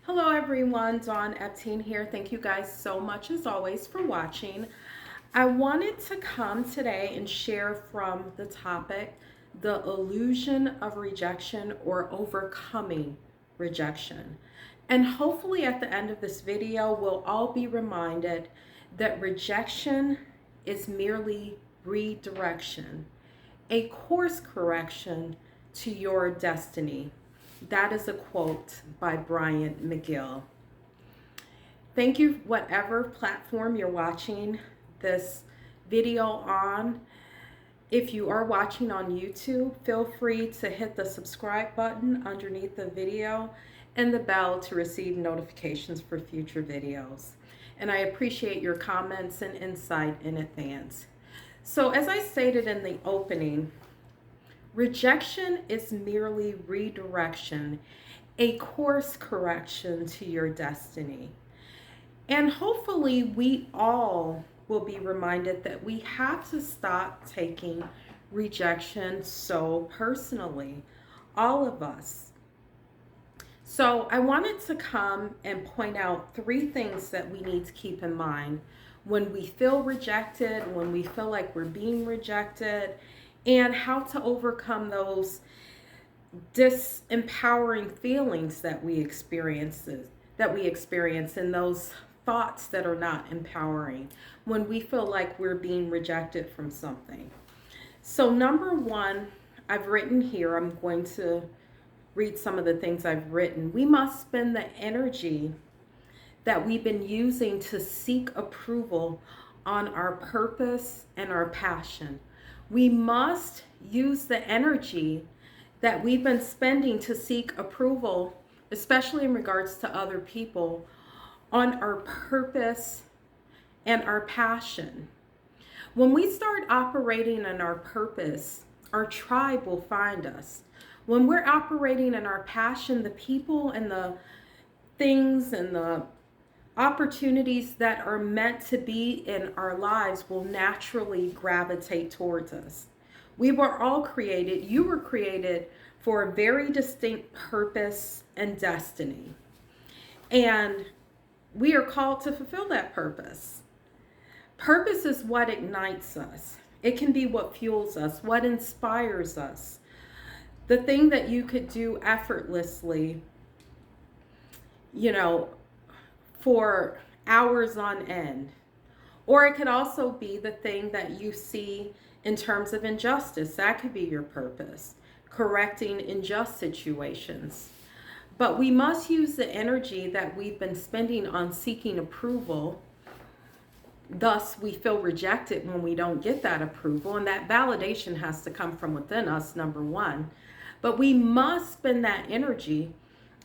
Hello everyone, Dawn Epting here. Thank you guys so much as always for watching. I wanted to come today and share from the topic, the illusion of rejection or overcoming rejection. And hopefully at the end of this video, we'll all be reminded that rejection is merely redirection, a course correction to your destiny. That is a quote by Brian McGill. Thank you, whatever platform you're watching this video on. If you are watching on YouTube, feel free to hit the subscribe button underneath the video and the bell to receive notifications for future videos. And I appreciate your comments and insight in advance. So as I stated in the opening, rejection is merely redirection, a course correction to your destiny. And hopefully we all will be reminded that we have to stop taking rejection so personally, all of us. So I wanted to come and point out 3 things that we need to keep in mind when we feel rejected, when we feel like we're being rejected, and how to overcome those disempowering feelings that we experience and those thoughts that are not empowering when we feel like we're being rejected from something. So number 1, I've written here, I'm going to read some of the things I've written. We must spend the energy that we've been using to seek approval on our purpose and our passion. We must use the energy that we've been spending to seek approval, especially in regards to other people, on our purpose and our passion. When we start operating in our purpose, our tribe will find us. When we're operating in our passion, the people and the things and the opportunities that are meant to be in our lives will naturally gravitate towards us. We were all created, you were created for a very distinct purpose and destiny. And we are called to fulfill that purpose. Purpose is what ignites us. It can be what fuels us, what inspires us. The thing that you could do effortlessly, for hours on end. Or it could also be the thing that you see in terms of injustice. That could be your purpose, correcting unjust situations. But we must use the energy that we've been spending on seeking approval. Thus, we feel rejected when we don't get that approval. And that validation has to come from within us, number 1. But we must spend that energy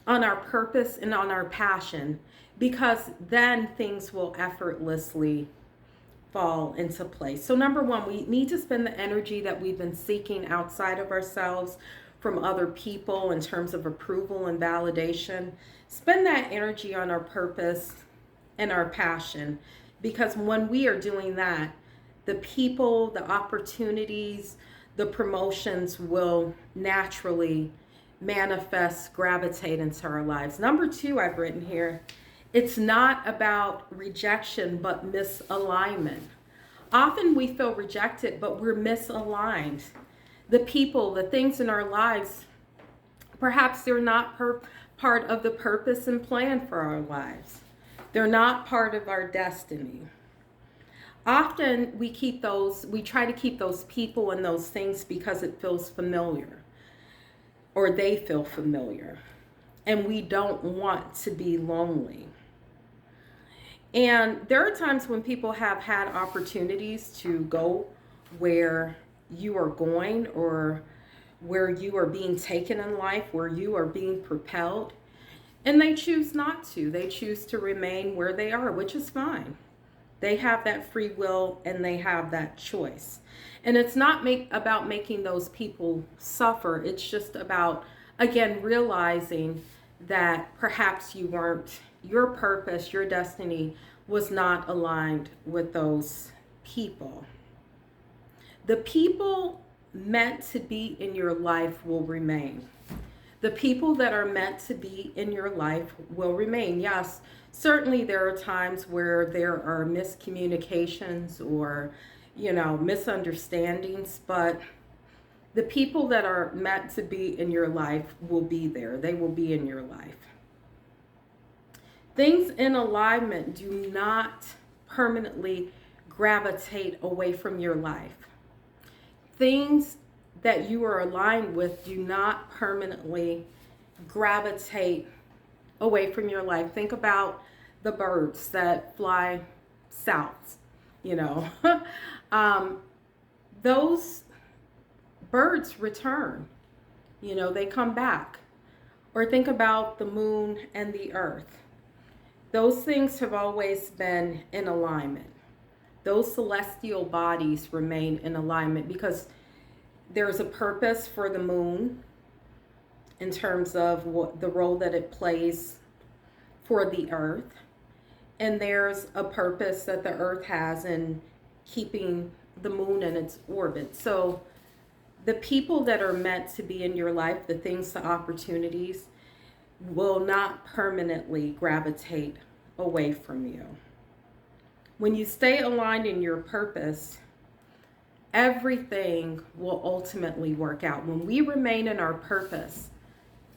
on our purpose and on our passion, because then things will effortlessly fall into place. So number 1, we need to spend the energy that we've been seeking outside of ourselves, from other people, in terms of approval and validation. Spend that energy on our purpose and our passion, because when we are doing that, the people, the opportunities, the promotions will naturally manifest, gravitate into our lives. Number 2, I've written here, it's not about rejection, but misalignment. Often we feel rejected, but we're misaligned. The people, the things in our lives, perhaps they're not part of the purpose and plan for our lives. They're not part of our destiny. Often we try to keep those people and those things because it feels familiar, or they feel familiar, and we don't want to be lonely. And there are times when people have had opportunities to go where you are going, or where you are being taken in life, where you are being propelled, and they choose not to. They choose to remain where they are, which is fine. They have that free will and they have that choice. And it's not about making those people suffer. It's just about, again, realizing that perhaps your purpose, your destiny was not aligned with those people. The people meant to be in your life will remain. The people that are meant to be in your life will remain. Yes, certainly there are times where there are miscommunications or, misunderstandings, but the people that are meant to be in your life will be there. They will be in your life. Things in alignment do not permanently gravitate away from your life. Things that you are aligned with do not permanently gravitate away from your life. Think about the birds that fly south, you know. Those birds return, they come back. Or think about the moon and the earth. Those things have always been in alignment. Those celestial bodies remain in alignment because there's a purpose for the moon in terms of what the role that it plays for the earth. And there's a purpose that the earth has in keeping the moon in its orbit. So the people that are meant to be in your life, the things, the opportunities, will not permanently gravitate away from you. When you stay aligned in your purpose, everything will ultimately work out. When we remain in our purpose,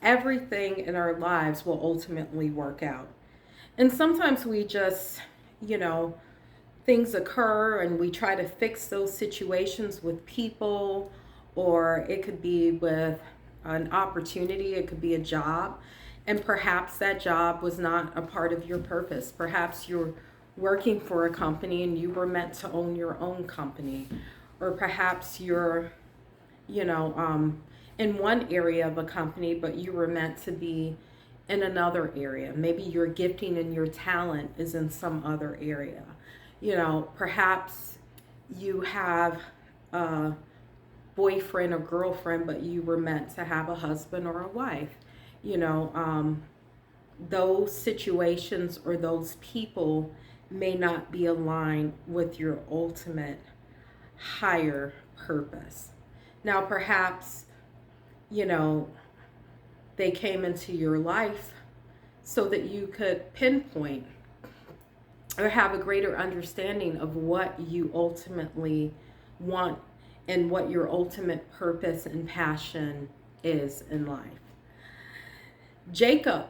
everything in our lives will ultimately work out. And sometimes we just, things occur and we try to fix those situations with people, or it could be with an opportunity, it could be a job. And perhaps that job was not a part of your purpose. Perhaps you're working for a company and you were meant to own your own company. Or perhaps you're, in one area of a company, but you were meant to be in another area. Maybe your gifting and your talent is in some other area. Perhaps you have a boyfriend or girlfriend, but you were meant to have a husband or a wife. Those situations or those people may not be aligned with your ultimate higher purpose. Now, perhaps, they came into your life so that you could pinpoint or have a greater understanding of what you ultimately want and what your ultimate purpose and passion is in life. Jacob,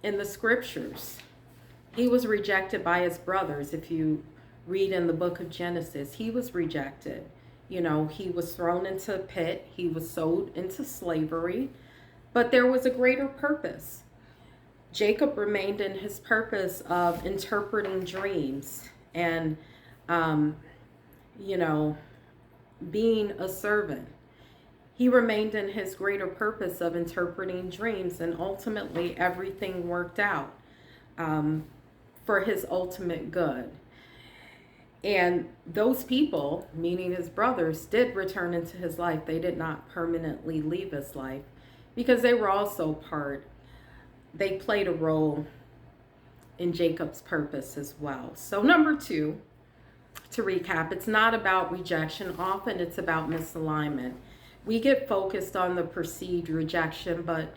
in the scriptures, he was rejected by his brothers. If you read in the book of Genesis, he was rejected. He was thrown into a pit. He was sold into slavery. But there was a greater purpose. Jacob remained in his purpose of interpreting dreams and, being a servant. He remained in his greater purpose of interpreting dreams, and ultimately everything worked out for his ultimate good. And those people, meaning his brothers, did return into his life. They did not permanently leave his life because they were also they played a role in Jacob's purpose as well. So number 2, to recap, it's not about rejection. Often it's about misalignment. We get focused on the perceived rejection, but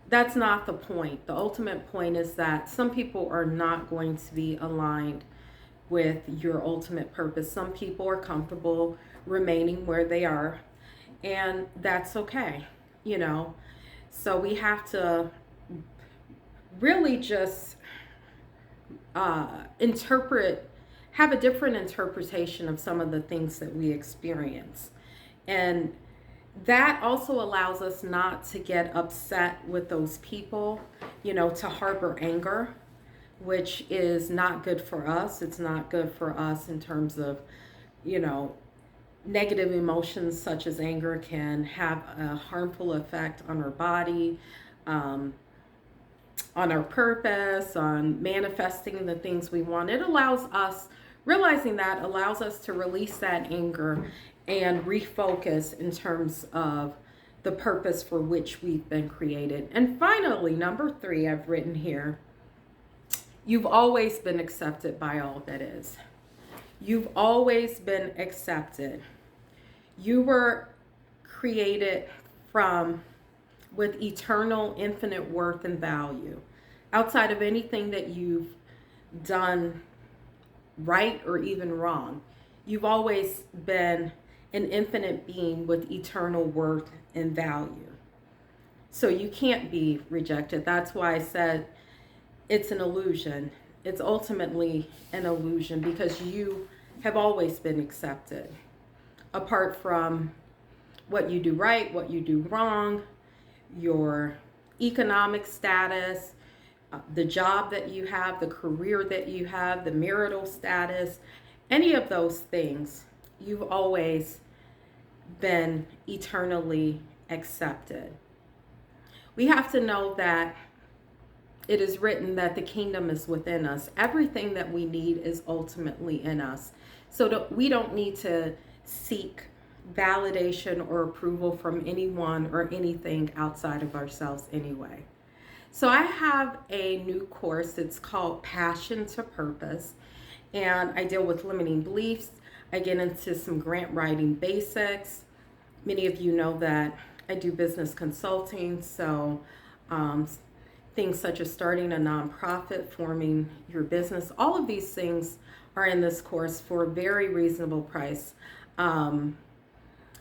that's not the point. The ultimate point is that some people are not going to be aligned with your ultimate purpose. Some people are comfortable remaining where they are, and that's okay, So we have to really just have a different interpretation of some of the things that we experience. And that also allows us not to get upset with those people, to harbor anger, which is not good for us. It's not good for us in terms of, negative emotions such as anger can have a harmful effect on our body, on our purpose, on manifesting the things we want. It allows us, realizing that allows us to release that anger and refocus in terms of the purpose for which we've been created. And finally, number 3, I've written here, you've always been accepted by all that is. You've always been accepted. You were created from with eternal, infinite worth and value. Outside of anything that you've done right or even wrong, you've always been an infinite being with eternal worth and value. So you can't be rejected. That's why I said it's an illusion. It's ultimately an illusion because you have always been accepted. Apart from what you do right, what you do wrong, your economic status, the job that you have, the career that you have, the marital status, any of those things, you've always been eternally accepted. We have to know that it is written that the kingdom is within us. Everything that we need is ultimately in us. So we don't need to seek validation or approval from anyone or anything outside of ourselves anyway. So I have a new course. It's called Passion to Purpose. And I deal with limiting beliefs. I get into some grant writing basics. Many of you know that I do business consulting. So things such as starting a nonprofit, forming your business, all of these things are in this course for a very reasonable price.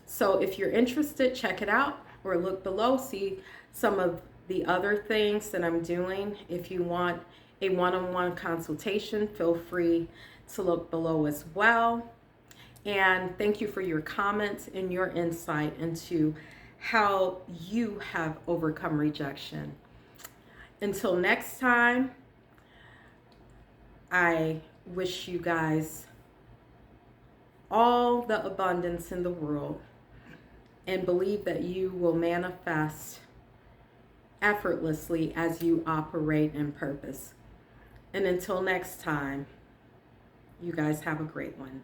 So if you're interested, check it out or look below, see some of the other things that I'm doing. If you want a one-on-one consultation, feel free to look below as well. And thank you for your comments and your insight into how you have overcome rejection. Until next time, I wish you guys all the abundance in the world and believe that you will manifest effortlessly as you operate in purpose. And until next time, you guys have a great one.